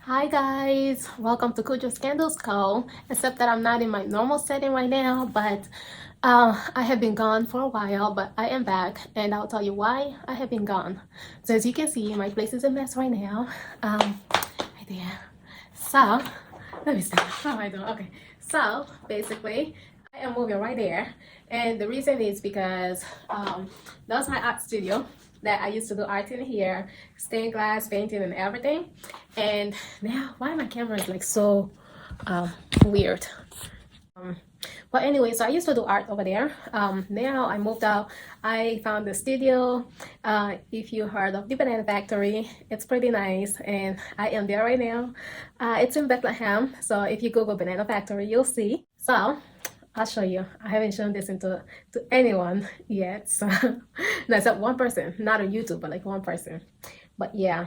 Hi guys, welcome to Kujo's Candles Co. Except that I'm not in my normal setting right now, but I have been gone for a while, but I am back and I'll tell you why I have been gone. So as you can see, my place is a mess right now. Right there. So, let me stop. How am I doing? Okay. So basically, I am moving right there. And the reason is because that's my art studio that I used to do art in here, stained glass painting and everything. And now, why my camera is like so weird? But anyway, so I used to do art over there. Now I moved out. I found the studio. If you heard of the Banana Factory, it's pretty nice, and I am there right now. It's in Bethlehem, so if you Google Banana Factory, you'll see. So I'll show you. I haven't shown this to anyone yet. So that's one person, not on YouTube, but like one person. But yeah,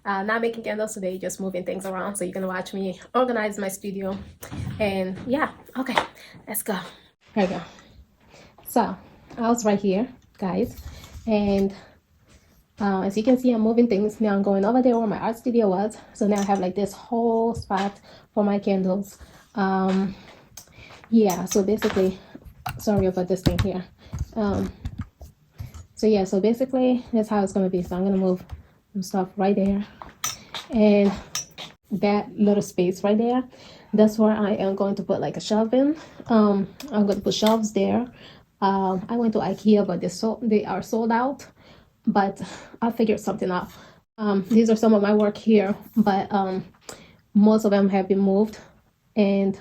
not making candles today, just moving things around. So you can watch me organize my studio. And yeah, okay, let's go. There we go. So I was right here, guys. And as you can see, I'm moving things. Now I'm going over there where my art studio was. So now I have like this whole spot for my candles. Yeah, so basically, sorry about this thing here. So yeah, so basically that's how it's gonna be. So I'm gonna move some stuff right there, and that little space right there, that's where I am going to put like a shelf in. I'm going to put shelves there. I went to IKEA, but they are sold out, but I figured something out. These are some of my work here, but most of them have been moved. And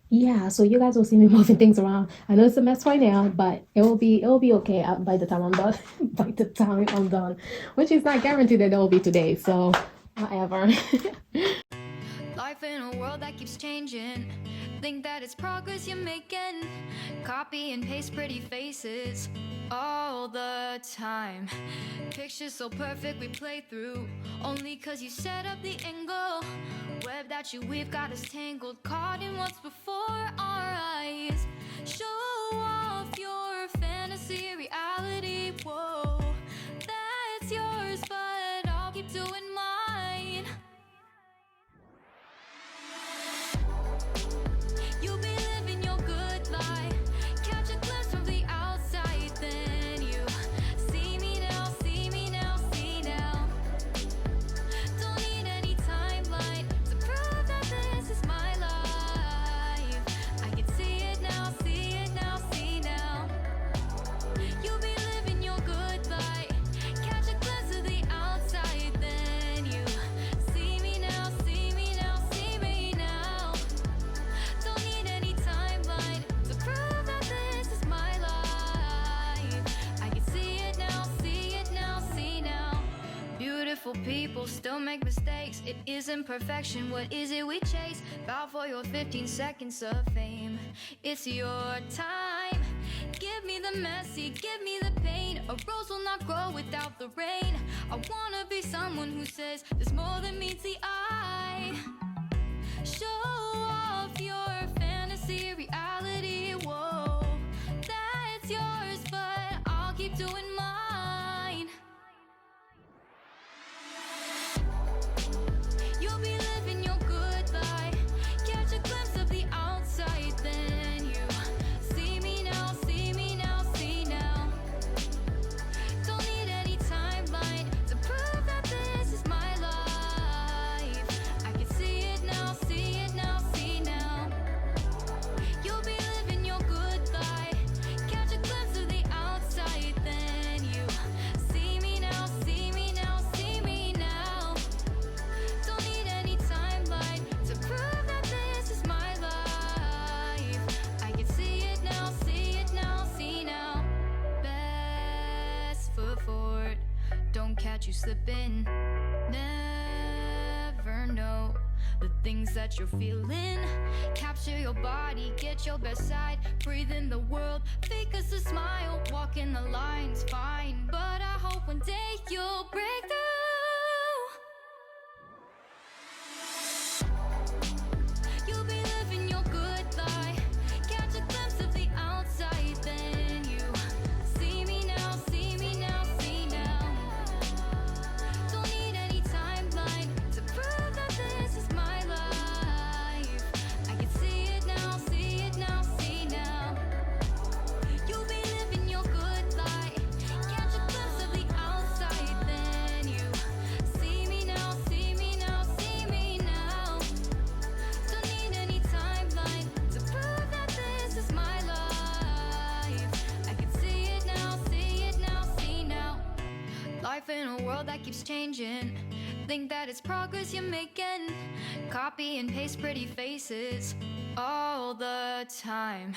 yeah, so you guys will see me moving things around. I know it's a mess right now, but it'll be okay by the time I'm done. By the time I'm done, which is not guaranteed that it will be today. So whatever. Life in a world that keeps changing. Think that it's progress you're making. Copy and paste pretty faces all the time. Pictures so perfect we play through, only cause you set up the angle. Web that you weave got us tangled, caught in what's before our eyes. Show off your fantasy reality. Whoa, that's yours, but I'll keep doing mine. You'll be living your good life. Catch a glimpse from the outside, then you see me now, see me now, see now. Don't need any timeline to prove that this is my life. I can see it now, see it now, see now. You'll be living your good life. Catch a glimpse of the outside, then you see me now, see me now, see me now. Don't need any timeline to prove that this is my life. I can see it now, see it now, see now. Beautiful people still make mistakes. It isn't perfection, what is it we chase? Bow for your 15 seconds of fame. It's your time. Give me the messy, give me the pain. A rose will not grow without the rain. I wanna be someone who says there's more than meets the eye. Show off your fantasy reality. Whoa, that's yours, but I'll keep doing mine. You'll be living your good life. Catch a glimpse of the outside, then you see me now, see me now, see now. Don't need any timeline to prove that this is my life. I can see it now, see it now, see now. You'll be living your good life. Catch a glimpse of the outside, then you see me now, see me now, see me now. Don't need any timeline to prove that this is my life. I can see it now, see it now, see now. Best foot forward, don't catch you slipping. Never know the things that you're feeling. Capture your body, get your best side. Breathe in the world, fake us a smile. Walking the lines, fine, but I hope one day you'll break through. You'll be living your good life. Catch a glimpse of the outside, then you see me now, see me now, see now. Don't need any timeline to prove that this world that keeps changing. Think that it's progress you're making. Copy and paste pretty faces all the time.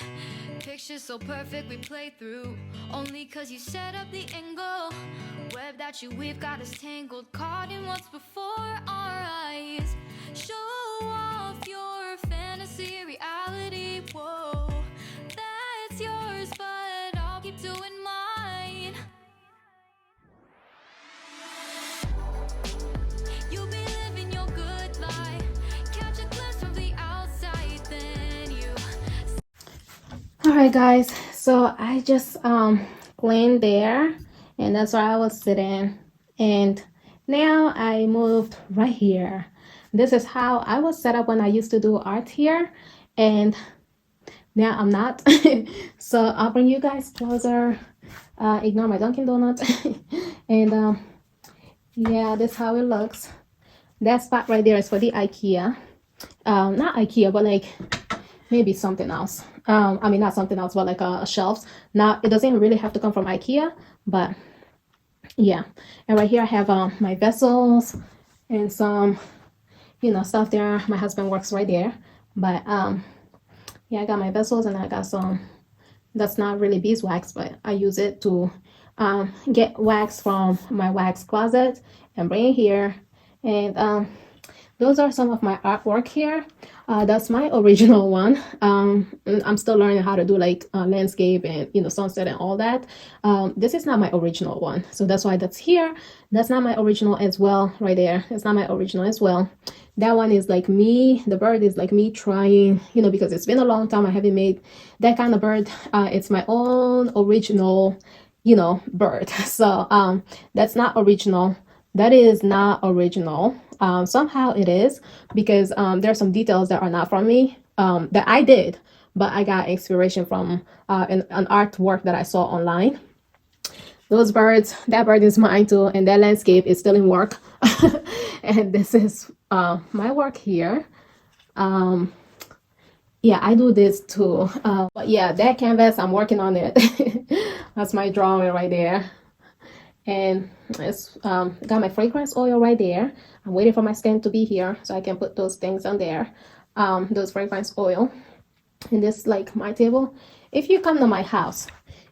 Pictures so perfect we play through. Only cause you set up the angle. Web that you weave got us tangled. Caught in what's before our eyes. Show off your fantasy reality. Whoa, that's yours, but I'll keep doing mine. You'll be living your good life. Catch a glimpse from the outside, then you. All right, guys. So I just cleaned there, and that's where I was sitting. And now I moved right here. This is how I was set up when I used to do art here, and now I'm not. So I'll bring you guys closer. Ignore my Dunkin' Donuts. And yeah, this is how it looks. That spot right there is for the IKEA. Not IKEA, but like maybe something else. I mean, not something else, but like a shelves. Now, it doesn't really have to come from IKEA, but yeah. And right here I have my vessels and some, stuff there. My husband works right there. But yeah, I got my vessels, and I got some, that's not really beeswax, but I use it to get wax from my wax closet and bring it here. And those are some of my artwork here. That's my original one. I'm still learning how to do like landscape and sunset and all that. This is not my original one, so that's why that's here. That's not my original as well. Right there, it's not my original as well. That one is like me. The bird is like me trying, because it's been a long time I haven't made that kind of bird. It's my own original, bird. So that's not original. That is not original. Somehow it is, because there are some details that are not from me, that I did, but I got inspiration from an artwork that I saw online. Those birds, that bird is mine too, and that landscape is still in work. And this is my work here. Yeah, I do this too. But yeah, that canvas, I'm working on it. That's my drawing right there. And it's got my fragrance oil right there. I'm waiting for my stand to be here so I can put those things on there, those fragrance oil. And this is like my table. If you come to my house,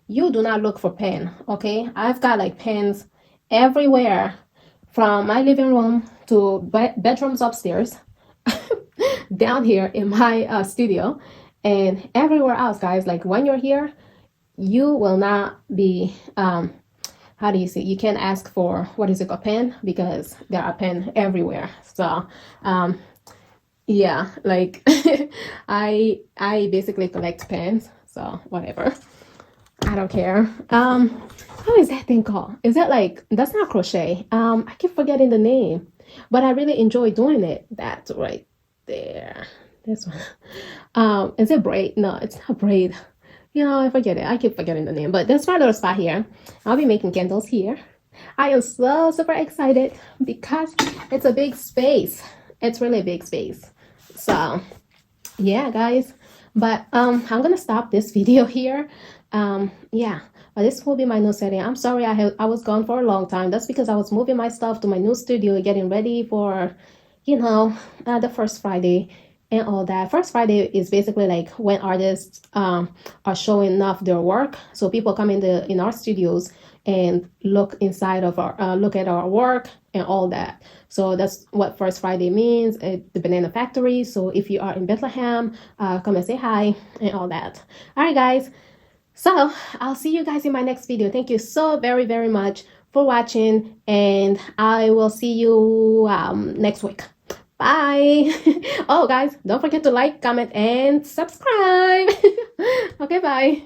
you do not look for pen, okay? I've got like pens everywhere, from my living room to bedrooms upstairs, down here in my studio, and everywhere else, guys. Like when you're here, you will not be how do you say, you can't ask for, what is it called, pen, because there are pen everywhere. So yeah, like I basically collect pens, so whatever, I don't care. How is that thing called? Is that like, that's not crochet, I keep forgetting the name, but I really enjoy doing it. That's right there, this one. Is it braid? No, it's not braid. I forget it. I keep forgetting the name, but that's my little spot here. I'll be making candles here. I am so super excited because it's a big space. It's really a big space. So yeah, guys, but I'm gonna stop this video here. Yeah, but this will be my new setting. I'm sorry I was gone for a long time. That's because I was moving my stuff to my new studio, getting ready for the first Friday and all that. First Friday is basically like when artists are showing off their work. So people come in our studios and look inside of our look at our work and all that. So that's what First Friday means at the Banana Factory. So if you are in Bethlehem, come and say hi and all that. All right, guys. So I'll see you guys in my next video. Thank you so very, very much for watching, and I will see you next week. Bye. Oh, guys, don't forget to like, comment, and subscribe. Okay, bye.